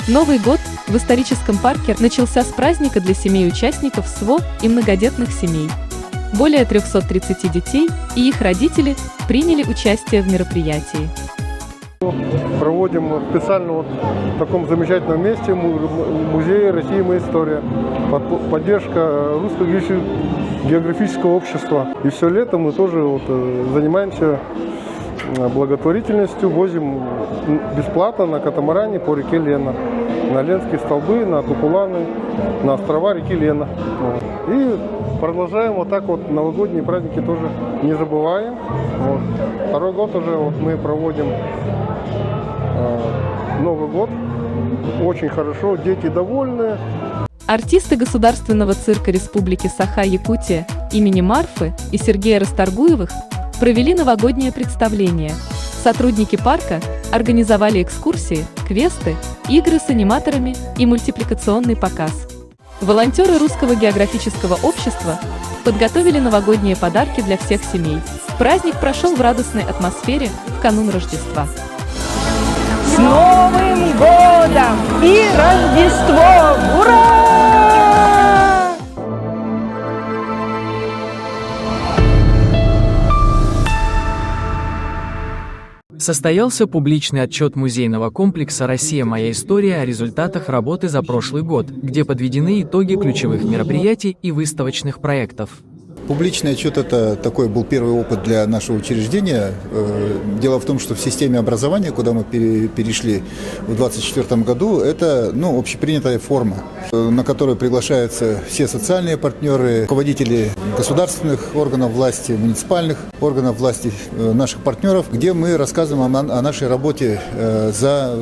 Новый год в историческом парке начался с праздника для семей участников СВО и многодетных семей. Более 330 детей и их родители приняли участие в мероприятии. Проводим специально в таком замечательном месте музее России «Моя история». Поддержка Русского географического общества. И все лето мы тоже занимаемся благотворительностью, возим бесплатно на катамаране по реке Лена, на Ленские столбы, на Тупуланы, на острова реки Лена. И продолжаем новогодние праздники тоже не забываем. Второй год уже мы проводим Новый год. Очень хорошо, дети довольны. Артисты Государственного цирка Республики Саха-Якутия имени Марфы и Сергея Расторгуевых провели новогоднее представление. Сотрудники парка организовали экскурсии, квесты, игры с аниматорами и мультипликационный показ. Волонтеры Русского географического общества подготовили новогодние подарки для всех семей. Праздник прошел в радостной атмосфере в канун Рождества. С Новым годом и Рождеством! Ура! Состоялся публичный отчет музейного комплекса «Россия. Моя история» о результатах работы за прошлый год, где подведены итоги ключевых мероприятий и выставочных проектов. Публичный отчет – это такой был первый опыт для нашего учреждения. Дело в том, что в системе образования, куда мы перешли в 2024 году, это общепринятая форма, на которую приглашаются все социальные партнеры, руководители государственных органов власти, муниципальных органов власти, наших партнеров, где мы рассказываем о нашей работе за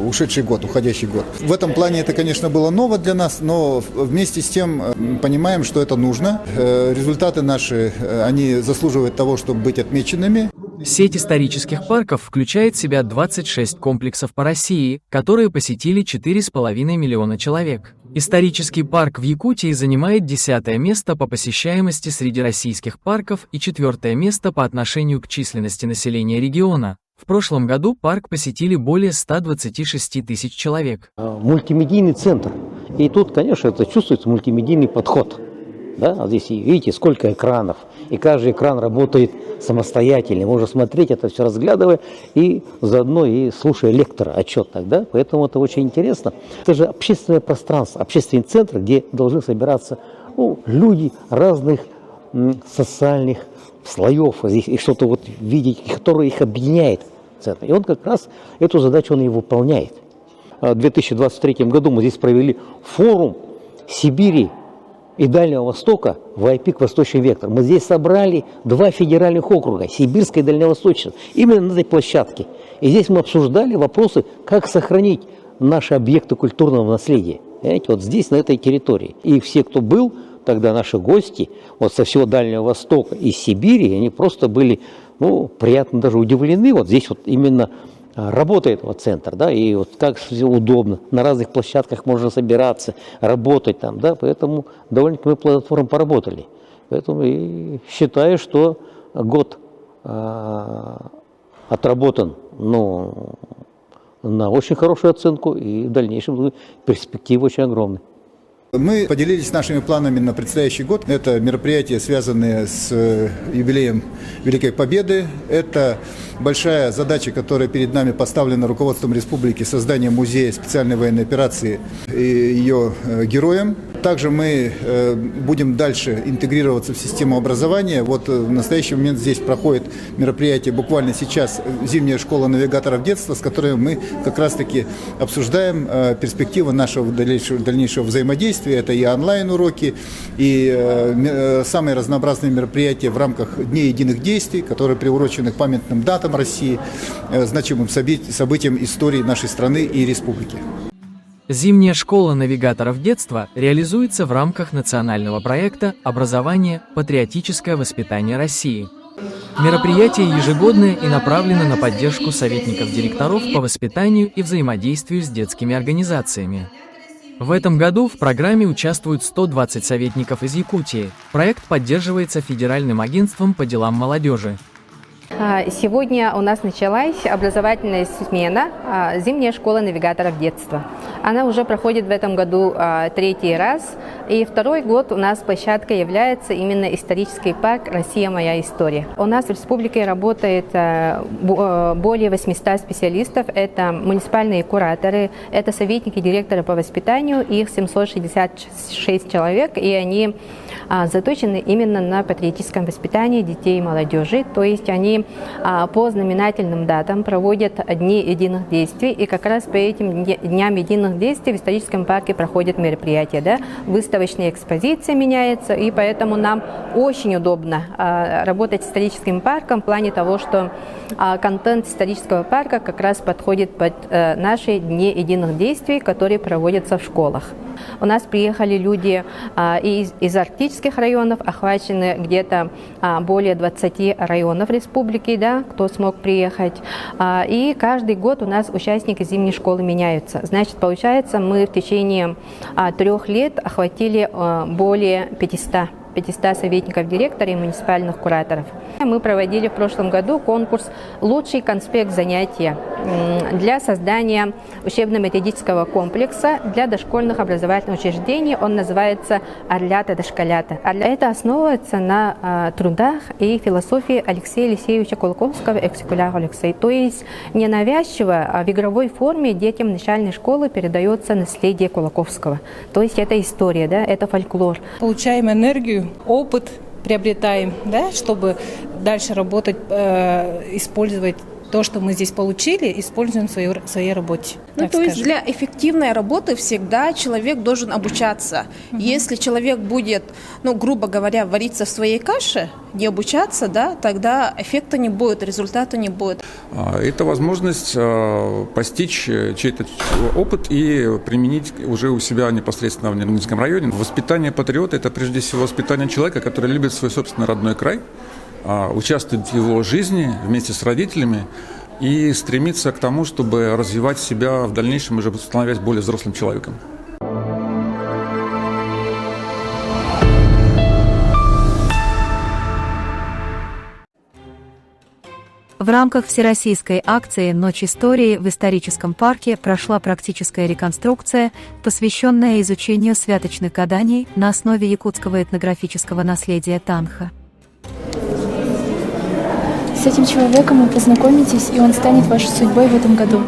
ушедший год, уходящий год. В этом плане это, конечно, было ново для нас, но вместе с тем понимаем, что это нужно. Результаты наши, они заслуживают того, чтобы быть отмеченными. Сеть исторических парков включает в себя 26 комплексов по России, которые посетили 4,5 миллиона человек. Исторический парк в Якутии занимает 10-е место по посещаемости среди российских парков и 4-е место по отношению к численности населения региона. В прошлом году парк посетили более 126 тысяч человек. Мультимедийный центр. И тут, конечно, это чувствуется мультимедийный подход. Да? А здесь видите, сколько экранов, и каждый экран работает самостоятельно. Можно смотреть это все, разглядывая, и заодно и слушая лектора отчет тогда. Поэтому это очень интересно. Это же общественное пространство, общественный центр, где должны собираться люди разных социальных слоев, здесь, и что-то видеть, которое их объединяет. И он как раз эту задачу и выполняет. В 2023 году мы здесь провели форум Сибири и Дальнего Востока в АйПик «Восточный вектор». Мы здесь собрали 2 федеральных округа, Сибирская и Дальневосточная, именно на этой площадке. И здесь мы обсуждали вопросы, как сохранить наши объекты культурного наследия. Понимаете, здесь, на этой территории. И все, кто был, тогда наши гости, со всего Дальнего Востока и Сибири, они просто были, приятно даже удивлены. Здесь именно работа этого центра, да, и как все удобно, на разных площадках можно собираться, работать там, да, поэтому довольно-таки мы плодотворно поработали. Поэтому и считаю, что год отработан, на очень хорошую оценку, и в дальнейшем перспективы очень огромные. Мы поделились нашими планами на предстоящий год. Это мероприятия, связанные с юбилеем Великой Победы. Это большая задача, которая перед нами поставлена руководством республики, создание музея специальной военной операции и ее героям. Также мы будем дальше интегрироваться в систему образования. В настоящий момент здесь проходит мероприятие, буквально сейчас, зимняя школа навигаторов детства, с которой мы как раз-таки обсуждаем перспективы нашего дальнейшего взаимодействия. Это и онлайн-уроки, и самые разнообразные мероприятия в рамках Дней единых действий, которые приурочены к памятным датам России, значимым событиям истории нашей страны и республики. Зимняя школа навигаторов детства реализуется в рамках национального проекта «Образование. Патриотическое воспитание России». Мероприятие ежегодное и направлено на поддержку советников директоров по воспитанию и взаимодействию с детскими организациями. В этом году в программе участвуют 120 советников из Якутии. Проект поддерживается Федеральным агентством по делам молодежи. Сегодня у нас началась образовательная смена «Зимняя школа навигаторов детства». Она уже проходит в этом году 3-й раз. И 2-й год у нас площадкой является именно исторический парк «Россия. Моя история». У нас в республике работает более 800 специалистов. Это муниципальные кураторы, это советники директора по воспитанию, их 766 человек, и они заточены именно на патриотическом воспитании детей и молодежи. То есть они по знаменательным датам проводят дни единых действий, и как раз по этим дням единых действий в историческом парке проходят мероприятия. Да? Выставочные экспозиции меняются, и поэтому нам очень удобно работать с историческим парком в плане того, что контент исторического парка как раз подходит под наши дни единых действий, которые проводятся в школах. У нас приехали люди из арктических районов, охвачены где-то более 20 районов республики, да, кто смог приехать. И каждый год у нас участники зимней школы меняются. Значит, получается, мы в течение 3 лет охватили более 500 советников директора и муниципальных кураторов. Мы проводили в прошлом году конкурс «Лучший конспект занятия» для создания учебно-методического комплекса для дошкольных образовательных учреждений. Он называется «Орлята дошколята». Это основывается на трудах и философии Алексея Алексеевича Кулаковского «Эксекуляр Алексей». То есть ненавязчиво, а в игровой форме детям начальной школы передается наследие Кулаковского. То есть это история, да, это фольклор. Получаем энергию, опыт приобретаем, да, чтобы дальше работать, использовать то, что мы здесь получили, используем в своей работе. То есть для эффективной работы всегда человек должен обучаться. Если человек будет, грубо говоря, вариться в своей каше, не обучаться, да, тогда эффекта не будет, результата не будет. Это возможность постичь чей-то опыт и применить уже у себя непосредственно в Нерчинском районе. Воспитание патриота – это прежде всего воспитание человека, который любит свой собственный родной край, участвует в его жизни вместе с родителями и стремится к тому, чтобы развивать себя в дальнейшем, уже становясь более взрослым человеком. В рамках всероссийской акции «Ночь истории» в историческом парке прошла практическая реконструкция, посвященная изучению святочных гаданий на основе якутского этнографического наследия Танха. С этим человеком вы познакомитесь, и он станет вашей судьбой в этом году.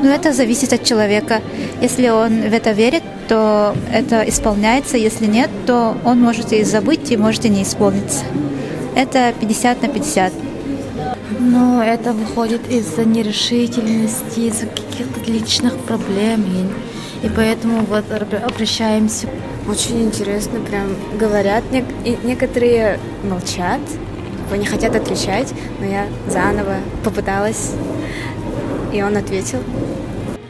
Это зависит от человека. Если он в это верит, то это исполняется. Если нет, то он может и забыть, и может и не исполниться. Это 50 на 50. Но это выходит из-за нерешительности, из-за каких-то личных проблем. И поэтому обращаемся. Очень интересно, прям говорят. Некоторые молчат. Не хотят отвечать, но я заново попыталась, и он ответил.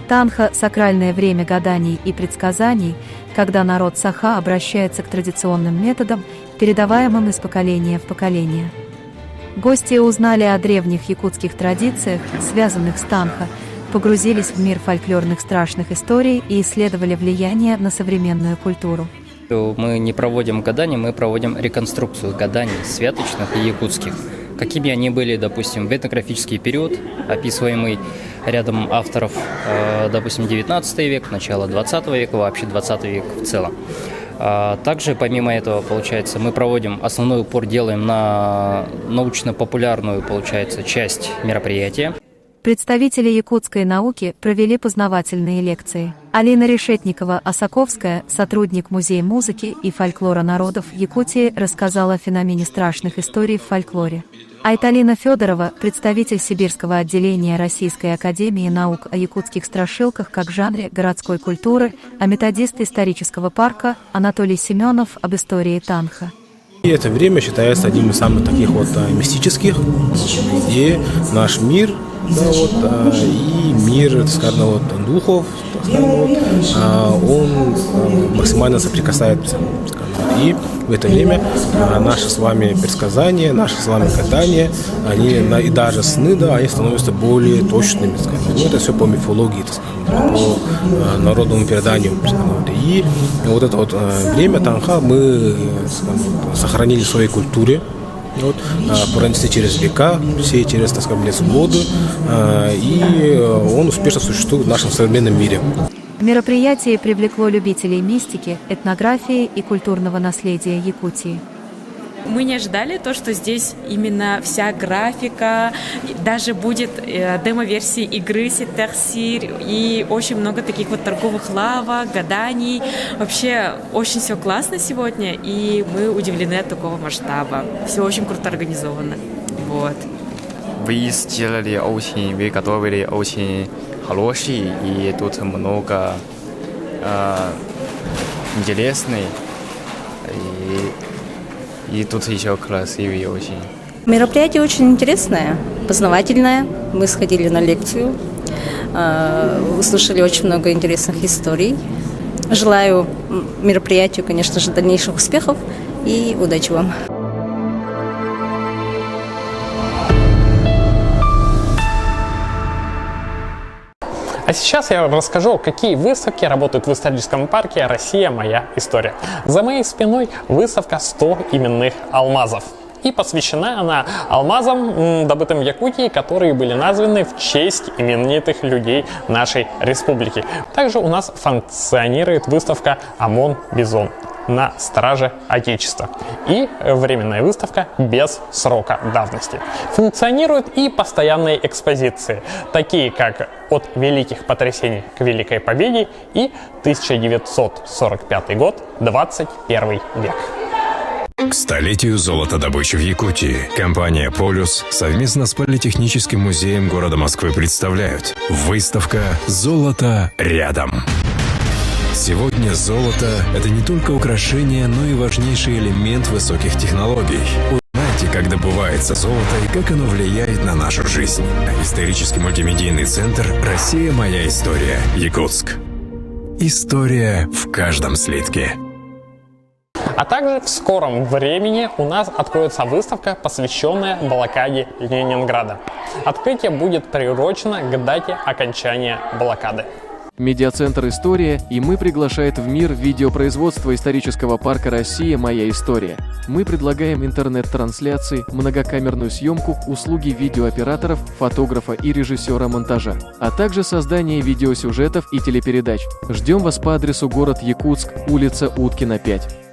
Танха – сакральное время гаданий и предсказаний, когда народ Саха обращается к традиционным методам, передаваемым из поколения в поколение. Гости узнали о древних якутских традициях, связанных с Танха, погрузились в мир фольклорных страшных историй и исследовали влияние на современную культуру. Мы не проводим гадания, мы проводим реконструкцию гаданий святочных и якутских. Какими они были, допустим, в этнографический период, описываемый рядом авторов, допустим, 19 век, начало 20 века, вообще 20 век в целом. Также, помимо этого, получается, мы проводим, основной упор делаем на научно-популярную, получается, часть мероприятия. Представители якутской науки провели познавательные лекции. Алина Решетникова-Осаковская, сотрудник Музея музыки и фольклора народов Якутии, рассказала о феномене страшных историй в фольклоре. Айталина Федорова, представитель Сибирского отделения Российской академии наук о якутских страшилках как жанре городской культуры, а методист исторического парка Анатолий Семенов об истории Танха. И это время считается одним из самых таких мистических, где наш мир, и мир, скажем, духов, он максимально соприкасается. И в это время наши с вами предсказания, наши с вами гадания, и даже сны, они становятся более точными. Это все по мифологии, по народному преданию. И вот это время Танха мы сохранили в своей культуре. вот, пронесли через века, все через, так сказать, годы, и он успешно существует в нашем современном мире. Мероприятие привлекло любителей мистики, этнографии и культурного наследия Якутии. Мы не ожидали то, что здесь именно вся графика, даже будет демо-версии игры Сеттерсир и очень много таких вот торговых лавок, гаданий. Вообще очень все классно сегодня, и мы удивлены от такого масштаба. Все очень круто организовано. Вот. Вы готовили очень хороший, и тут много интересный. И тут еще красивый очень. Мероприятие очень интересное, познавательное. Мы сходили на лекцию, услышали очень много интересных историй. Желаю мероприятию, конечно же, дальнейших успехов и удачи вам. А сейчас я вам расскажу, какие выставки работают в историческом парке «Россия. Моя история». За моей спиной выставка 100 именных алмазов. И посвящена она алмазам, добытым в Якутии, которые были названы в честь именитых людей нашей республики. Также у нас функционирует выставка «ОМОН-Бизон» на страже Отечества и временная выставка без срока давности. Функционируют и постоянные экспозиции, такие как «От великих потрясений к Великой Победе» и 1945 год, 21 век. К столетию золотодобычи в Якутии компания «Полюс» совместно с Политехническим музеем города Москвы представляют выставка «Золото рядом». Сегодня золото – это не только украшение, но и важнейший элемент высоких технологий. Узнайте, как добывается золото и как оно влияет на нашу жизнь. Исторический мультимедийный центр «Россия. Моя история. Якутск». История в каждом слитке. А также в скором времени у нас откроется выставка, посвященная блокаде Ленинграда. Открытие будет приурочено к дате окончания блокады. Медиацентр «История» и мы приглашает в мир видеопроизводства исторического парка «Россия. Моя история». Мы предлагаем интернет-трансляции, многокамерную съемку, услуги видеооператоров, фотографа и режиссера монтажа, а также создание видеосюжетов и телепередач. Ждем вас по адресу город Якутск, улица Уткина, 5.